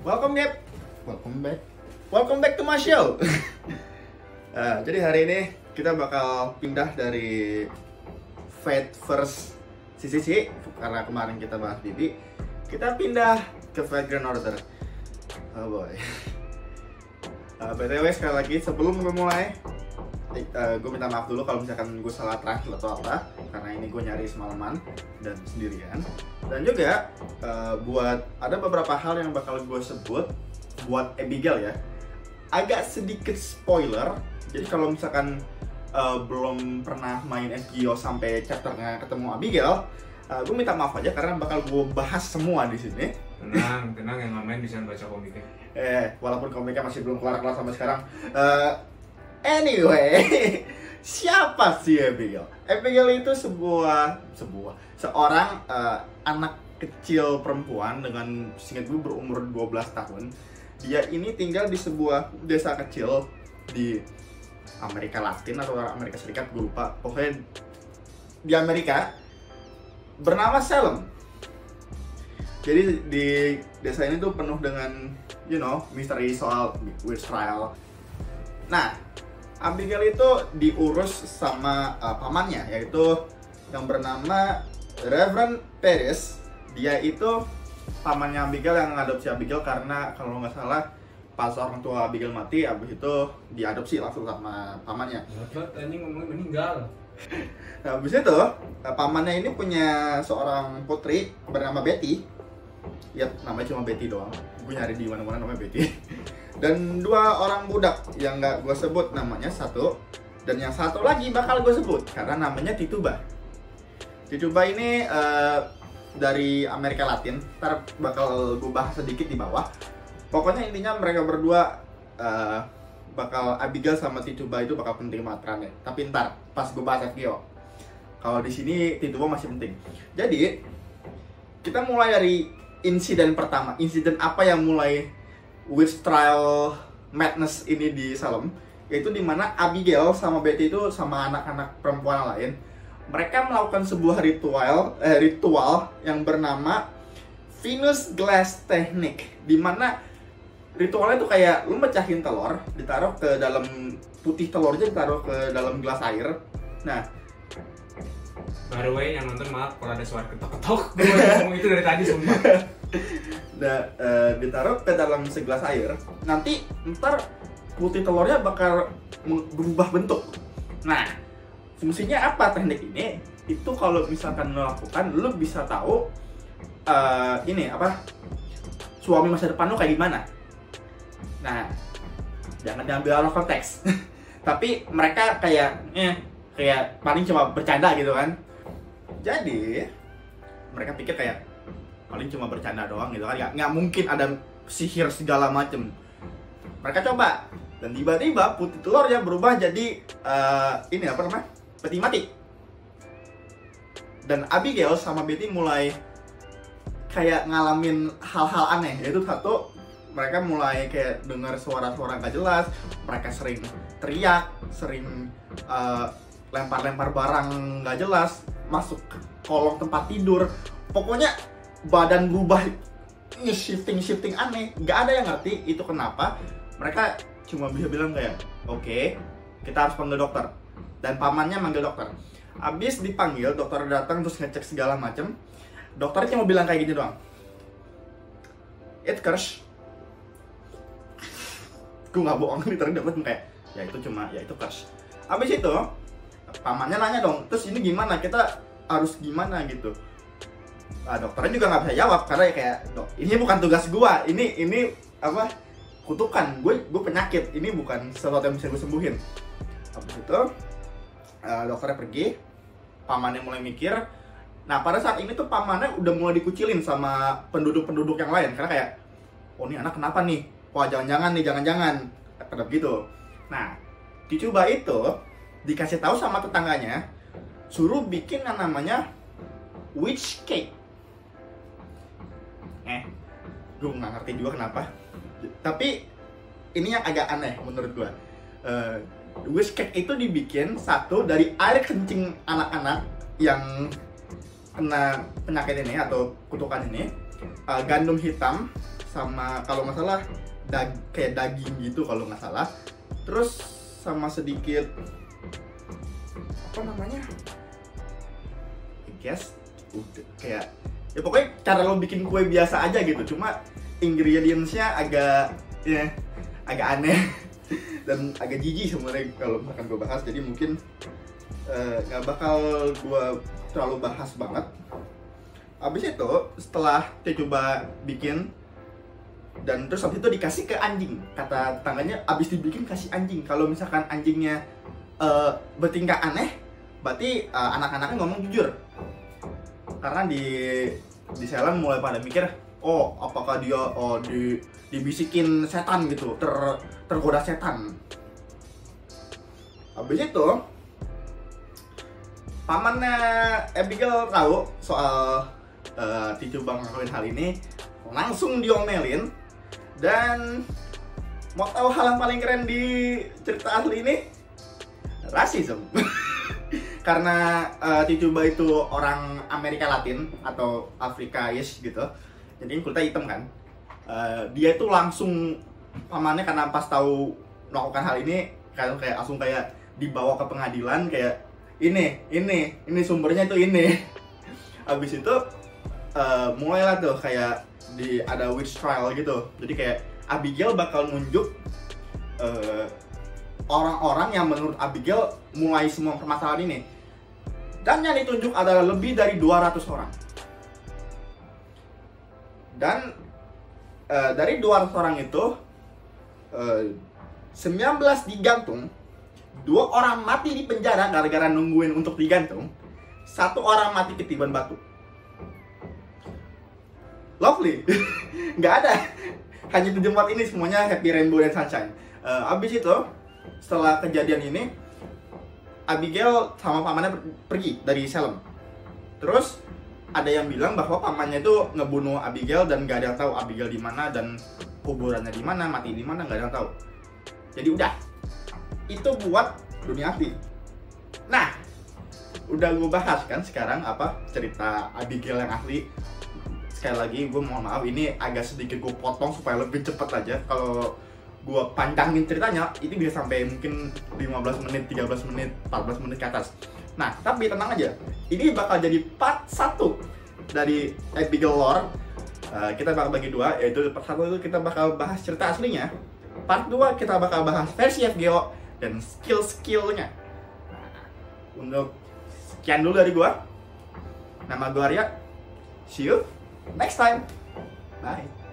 Welcome back. Welcome back to my show. Jadi hari ini kita bakal pindah dari Fate First CCC karena kemarin kita bahas Bibi. Kita pindah ke Fate Grand Order. Oh boy. BTW sekali lagi sebelum gue mulai, gue minta maaf dulu kalau misalkan gue salah translate atau apa, karena ini gue nyari semalaman dan sendirian. Dan juga buat ada beberapa hal yang bakal gue sebut buat Abigail ya, agak sedikit spoiler. Jadi kalau misalkan belum pernah main FGO sampai chapternya ketemu Abigail, gue minta maaf aja karena bakal gue bahas semua di sini. Tenang yang main bisa baca komiknya. Walaupun komiknya masih belum kelar sampai sekarang. Anyway, siapa sih Abigail? Abigail itu seorang anak kecil perempuan dengan seingat gue berumur 12 tahun. Dia ini tinggal di sebuah desa kecil di Amerika Latin atau Amerika Serikat, gue lupa. Pokoknya di Amerika, bernama Salem. Jadi di desa ini tuh penuh dengan, misteri soal witch trial. Nah, Abigail itu diurus sama pamannya, yaitu yang bernama Reverend Paris. Dia itu pamannya Abigail yang mengadopsi Abigail karena kalau nggak salah pas orang tua Abigail mati, abis itu diadopsi langsung sama pamannya. Anjing ngomongnya meninggal. Nah, abis itu pamannya ini punya seorang putri bernama Betty. Ya, namanya cuma Betty doang. Gue nyari di mana-mana namanya Betty. Dan dua orang budak yang nggak gue sebut namanya satu, dan yang satu lagi bakal gue sebut karena namanya Tituba. Tituba ini dari Amerika Latin. Ntar bakal gue bahas sedikit di bawah. Pokoknya intinya mereka berdua bakal Abigail sama Tituba itu bakal penting banget perannya. Tapi ntar pas gue bahas FGO. Kalau di sini Tituba masih penting. Jadi kita mulai dari insiden pertama. Insiden apa yang mulai witch trial madness ini di Salem, yaitu dimana Abigail sama Betty itu sama anak-anak perempuan lain, mereka melakukan sebuah ritual yang bernama Venus Glass Technique, dimana ritualnya itu kayak lu mecahin telur, ditaruh ke dalam putih telurnya ditaruh ke dalam gelas air. Nah, by the way, yang nonton maaf kalau ada suara ketok-ketok. Gue ngomong itu dari tadi sumpah. Ditaruh ke dalam segelas air. Nanti ntar putih telurnya bakal berubah bentuk. Nah, fungsinya apa teknik ini? Itu kalau misalkan lo lakukan, lo bisa tahu suami masa depan lo kayak gimana. Nah, jangan diambil out of konteks. Tapi mereka kayak paling cuma bercanda gitu kan. Jadi mereka pikir kayak paling cuma bercanda doang gitu kan, nggak mungkin ada sihir segala macem. Mereka coba dan tiba-tiba putih telurnya berubah jadi peti mati. Dan Abigail sama Betty mulai kayak ngalamin hal-hal aneh, yaitu satu, mereka mulai kayak dengar suara-suara nggak jelas. Mereka sering teriak, sering lempar-lempar barang nggak jelas, masuk ke kolong tempat tidur. Pokoknya badan berubah, shifting aneh. Nggak ada yang ngerti itu kenapa. Mereka cuma bisa bilang kayak, oke, kita harus panggil dokter. Dan pamannya manggil dokter. Abis dipanggil, dokter datang terus ngecek segala macem. Dokternya cuma bilang kayak gini doang, it curse. Gue nggak bohong, literally dokter kayak, ya itu curse. Abis itu pamannya nanya dong, terus ini gimana, kita harus gimana gitu. Nah, dokternya juga nggak bisa jawab karena kayak, dok, ini bukan tugas gua, ini kutukan, gue penyakit, ini bukan sesuatu yang bisa gue sembuhin. Habis itu dokternya pergi, pamannya mulai mikir. Nah, pada saat ini tuh pamannya udah mulai dikucilin sama penduduk-penduduk yang lain karena kayak, oh ini anak kenapa nih, wah jangan-jangan kata gitu. Nah, dicoba itu dikasih tahu sama tetangganya, suruh bikin yang namanya witch cake. Gue nggak ngerti juga kenapa. Tapi ini yang agak aneh menurut gue. Witch cake itu dibikin satu dari air kencing anak-anak yang kena penyakit ini atau kutukan ini, gandum hitam sama kalau nggak salah kayak daging gitu kalau nggak salah. Terus sama sedikit apa namanya? I guess udah kayak ya pokoknya cara lo bikin kue biasa aja gitu. Cuma ingredients-nya agak aneh dan agak jijik sebenarnya kalau misalkan gue bahas. Jadi mungkin nggak bakal gue terlalu bahas banget. Abis itu setelah dia coba bikin dan terus habis itu dikasih ke anjing. Kata tangannya abis dibikin kasih anjing. Kalau misalkan anjingnya bertingkah aneh, berarti anak-anaknya ngomong jujur. Karena di Salem mulai pada mikir, oh apakah dia dibisikin setan gitu, tergoda setan. Habis itu pamannya Abigail tahu soal Tituba ngelakuin hal ini, langsung diomelin. Dan mau tahu hal yang paling keren di cerita asli ini? Rasisme. Karena Tituba itu orang Amerika Latin atau Afrikais gitu, jadi kulitnya hitam kan. Dia itu langsung pamannya karena pas tahu melakukan hal ini kayak langsung kayak dibawa ke pengadilan kayak ini sumbernya itu ini. Habis itu mulailah tuh kayak ada witch trial gitu. Jadi kayak Abigail bakal nunjuk orang-orang yang menurut Abigail mulai semua permasalahan ini. Dan yang ditunjuk adalah lebih dari 200 orang. Dan dari 200 orang itu 19 digantung, 2 orang mati di penjara gara-gara nungguin untuk digantung, 1 orang mati ketiban batu. Lovely. Nggak ada. Hanya di tempat ini semuanya happy rainbow dan sunshine. Abis itu setelah kejadian ini Abigail sama pamannya pergi dari Salem. Terus ada yang bilang bahwa pamannya itu ngebunuh Abigail dan gak ada yang tahu Abigail di mana dan kuburannya di mana, mati di mana, gak ada yang tahu. Jadi udah, itu buat dunia asli. Nah, udah gue bahas kan sekarang apa cerita Abigail yang asli. Sekali lagi gue mohon maaf, ini agak sedikit gue potong supaya lebih cepat aja. Kalau gue panjangin ceritanya, itu bisa sampai mungkin 15 menit, 13 menit, 14 menit ke atas. Nah, tapi tenang aja, ini bakal jadi part 1 dari Abigail lore. Kita bakal bagi 2, yaitu part 1 itu kita bakal bahas cerita aslinya. Part 2 kita bakal bahas versi FGO dan skill-skillnya. Untuk sekian dulu dari gue. Nama gue Arya. See you next time. Bye.